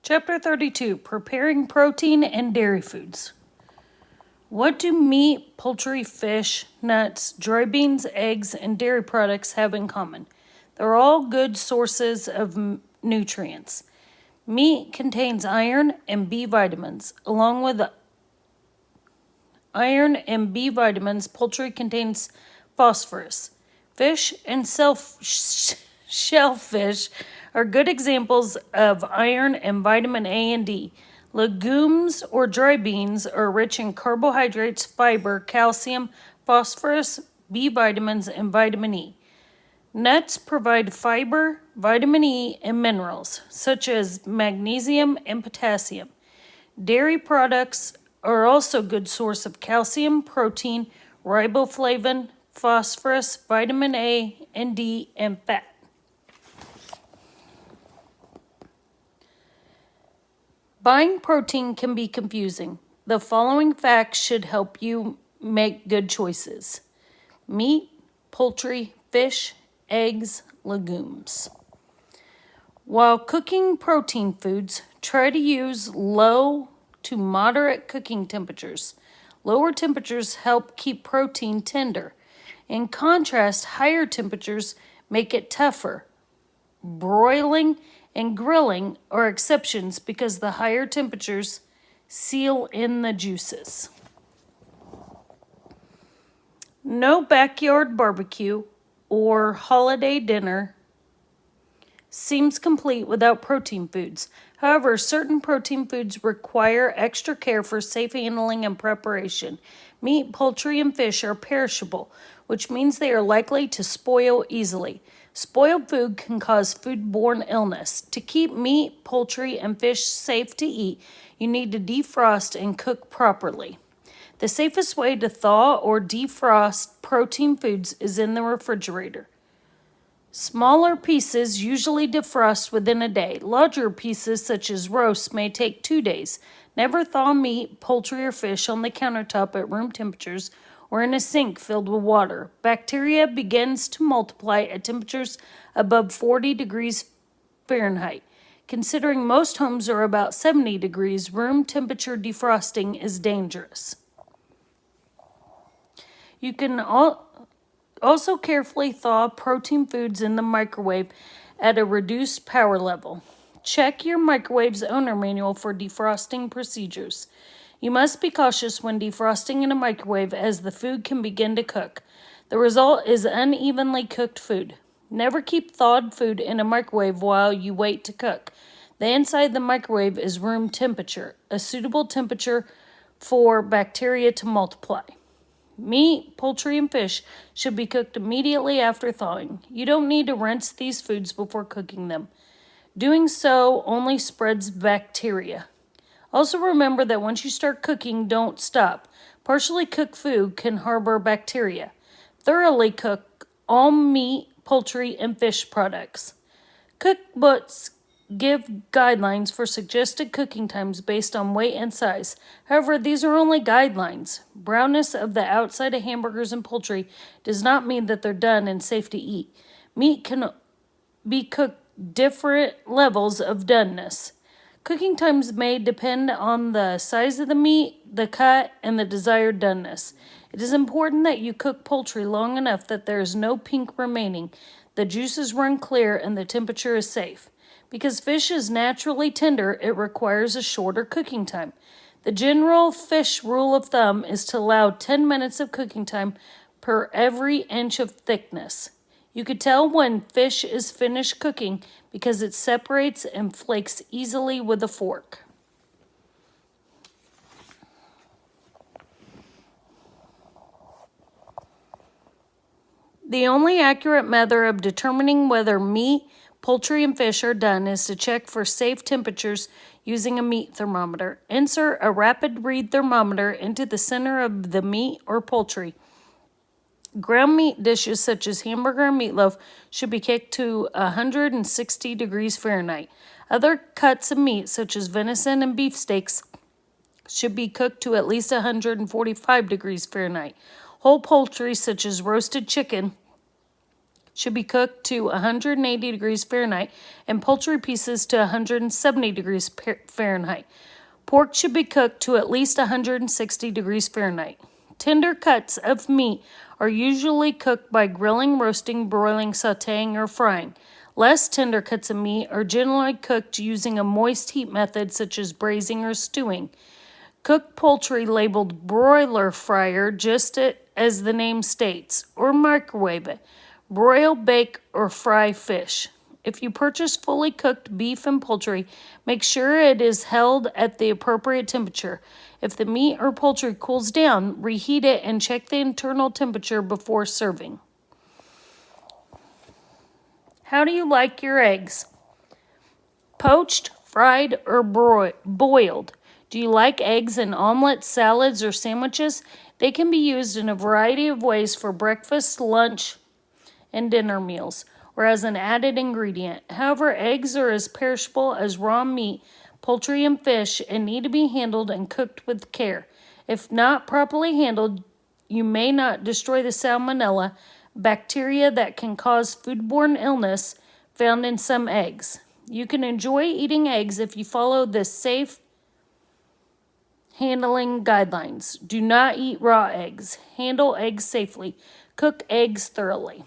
Chapter 32, Preparing Protein and Dairy Foods. What do meat, poultry, fish, nuts, dry beans, eggs, and dairy products have in common? They're all good sources of nutrients. Meat contains iron and B vitamins. Along with iron and B vitamins, poultry contains phosphorus. Fish and shellfish are good examples of iron and vitamin A and D. Legumes or dry beans are rich in carbohydrates, fiber, calcium, phosphorus, B vitamins, and vitamin E. Nuts provide fiber, vitamin E, and minerals, such as magnesium and potassium. Dairy products are also a good source of calcium, protein, riboflavin, phosphorus, vitamin A and D, and fat. Buying protein can be confusing. The following facts should help you make good choices. Meat, poultry, fish, eggs, legumes. While cooking protein foods, try to use low to moderate cooking temperatures. Lower temperatures help keep protein tender. In contrast, higher temperatures make it tougher. Broiling and grilling are exceptions because the higher temperatures seal in the juices. No backyard barbecue or holiday dinner seems complete without protein foods. However, certain protein foods require extra care for safe handling and preparation. Meat, poultry, and fish are perishable, which means they are likely to spoil easily. Spoiled food can cause foodborne illness. To keep meat, poultry, and fish safe to eat, you need to defrost and cook properly. The safest way to thaw or defrost protein foods is in the refrigerator. Smaller pieces usually defrost within a day. Larger pieces, such as roasts, may take 2 days. Never thaw meat, poultry, or fish on the countertop at room temperatures or in a sink filled with water. Bacteria begins to multiply at temperatures above 40 degrees Fahrenheit. Considering most homes are about 70 degrees, room temperature defrosting is dangerous. You can also carefully thaw protein foods in the microwave at a reduced power level. Check your microwave's owner manual for defrosting procedures. You must be cautious when defrosting in a microwave as the food can begin to cook. The result is unevenly cooked food. Never keep thawed food in a microwave while you wait to cook. The inside of the microwave is room temperature, a suitable temperature for bacteria to multiply. Meat, poultry, and fish should be cooked immediately after thawing. You don't need to rinse these foods before cooking them. Doing so only spreads bacteria. Also remember that once you start cooking, don't stop. Partially cooked food can harbor bacteria. Thoroughly cook all meat, poultry, and fish products. Cookbooks give guidelines for suggested cooking times based on weight and size. However, these are only guidelines. Brownness of the outside of hamburgers and poultry does not mean that they're done and safe to eat. Meat can be cooked different levels of doneness. Cooking times may depend on the size of the meat, the cut, and the desired doneness. It is important that you cook poultry long enough that there is no pink remaining, the juices run clear, and the temperature is safe. Because fish is naturally tender, it requires a shorter cooking time. The general fish rule of thumb is to allow 10 minutes of cooking time per every inch of thickness. You could tell when fish is finished cooking because it separates and flakes easily with a fork. The only accurate method of determining whether meat, poultry, and fish are done is to check for safe temperatures using a meat thermometer. Insert a rapid read thermometer into the center of the meat or poultry. Ground meat dishes such as hamburger and meatloaf should be cooked to 160 degrees Fahrenheit. Other cuts of meat such as venison and beefsteaks should be cooked to at least 145 degrees Fahrenheit. Whole poultry such as roasted chicken should be cooked to 180 degrees Fahrenheit and poultry pieces to 170 degrees Fahrenheit. Pork should be cooked to at least 160 degrees Fahrenheit. Tender cuts of meat are usually cooked by grilling, roasting, broiling, sautéing, or frying. Less tender cuts of meat are generally cooked using a moist heat method such as braising or stewing. Cook poultry labeled broiler fryer just as the name states, or microwave it. Broil, bake, or fry fish. If you purchase fully cooked beef and poultry, make sure it is held at the appropriate temperature. If the meat or poultry cools down, reheat it and check the internal temperature before serving. How do you like your eggs? Poached, fried, or boiled? Do you like eggs in omelets, salads, or sandwiches? They can be used in a variety of ways for breakfast, lunch, and dinner meals, or as an added ingredient. However, eggs are as perishable as raw meat, poultry, and fish, and need to be handled and cooked with care. If not properly handled, you may not destroy the salmonella, bacteria that can cause foodborne illness found in some eggs. You can enjoy eating eggs if you follow the safe handling guidelines. Do not eat raw eggs. Handle eggs safely. Cook eggs thoroughly.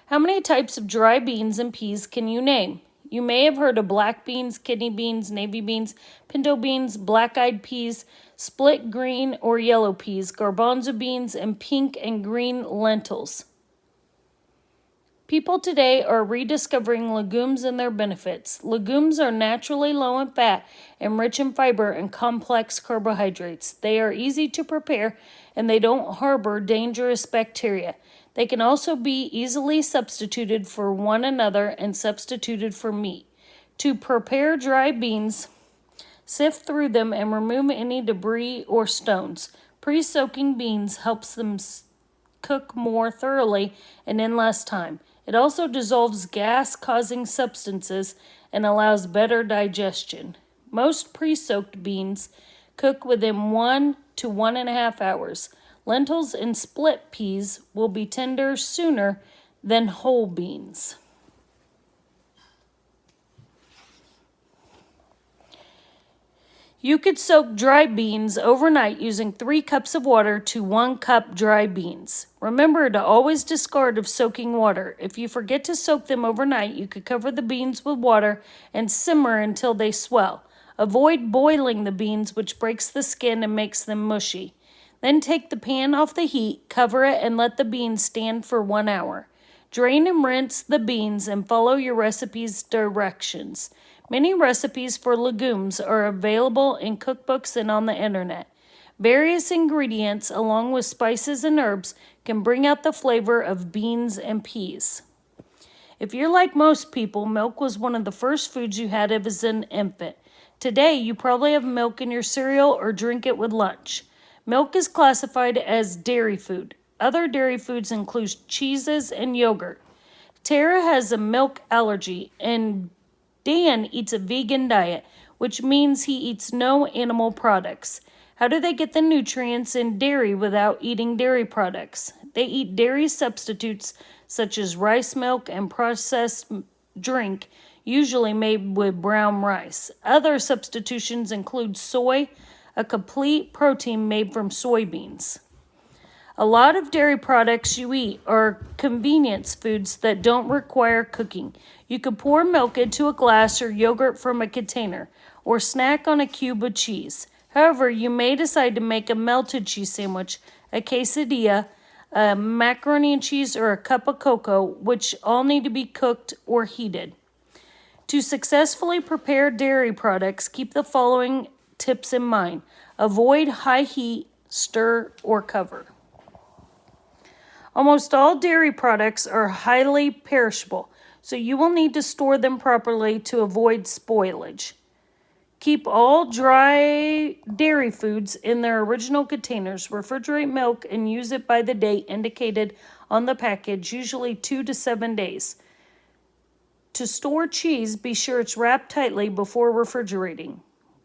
How many types of dry beans and peas can you name? You may have heard of black beans, kidney beans, navy beans, pinto beans, black-eyed peas, split green or yellow peas, garbanzo beans, and pink and green lentils. People today are rediscovering legumes and their benefits. Legumes are naturally low in fat and rich in fiber and complex carbohydrates. They are easy to prepare and they don't harbor dangerous bacteria. They can also be easily substituted for one another and substituted for meat. To prepare dry beans, sift through them and remove any debris or stones. Pre-soaking beans helps them cook more thoroughly and in less time. It also dissolves gas-causing substances and allows better digestion. Most pre-soaked beans cook within 1 to 1.5 hours. Lentils and split peas will be tender sooner than whole beans. You could soak dry beans overnight using 3 cups of water to 1 cup dry beans. Remember to always discard of soaking water. If you forget to soak them overnight, you could cover the beans with water and simmer until they swell. Avoid boiling the beans, which breaks the skin and makes them mushy. Then take the pan off the heat, cover it, and let the beans stand for 1 hour. Drain and rinse the beans and follow your recipe's directions. Many recipes for legumes are available in cookbooks and on the internet. Various ingredients, along with spices and herbs, can bring out the flavor of beans and peas. If you're like most people, milk was one of the first foods you had as an infant. Today, you probably have milk in your cereal or drink it with lunch. Milk is classified as dairy food. Other dairy foods include cheeses and yogurt. Tara has a milk allergy, and Dan eats a vegan diet, which means he eats no animal products. How do they get the nutrients in dairy without eating dairy products? They eat dairy substitutes such as rice milk and processed drink, usually made with brown rice. Other substitutions include soy, a complete protein made from soybeans. A lot of dairy products you eat are convenience foods that don't require cooking. You could pour milk into a glass or yogurt from a container, or snack on a cube of cheese. However, you may decide to make a melted cheese sandwich, a quesadilla, a macaroni and cheese, or a cup of cocoa, which all need to be cooked or heated. To successfully prepare dairy products, keep the following tips in mind. Avoid high heat, stir, or cover. Almost all dairy products are highly perishable, so you will need to store them properly to avoid spoilage. Keep all dry dairy foods in their original containers. Refrigerate milk and use it by the date indicated on the package, usually 2 to 7 days. To store cheese, be sure it's wrapped tightly before refrigerating.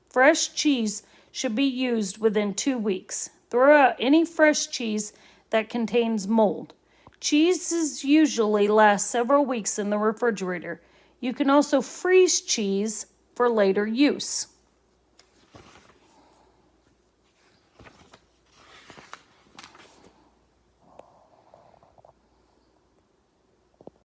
Fresh cheese should be used within 2 weeks. Throw out any fresh cheese that contains mold. Cheeses usually last several weeks in the refrigerator. You can also freeze cheese for later use.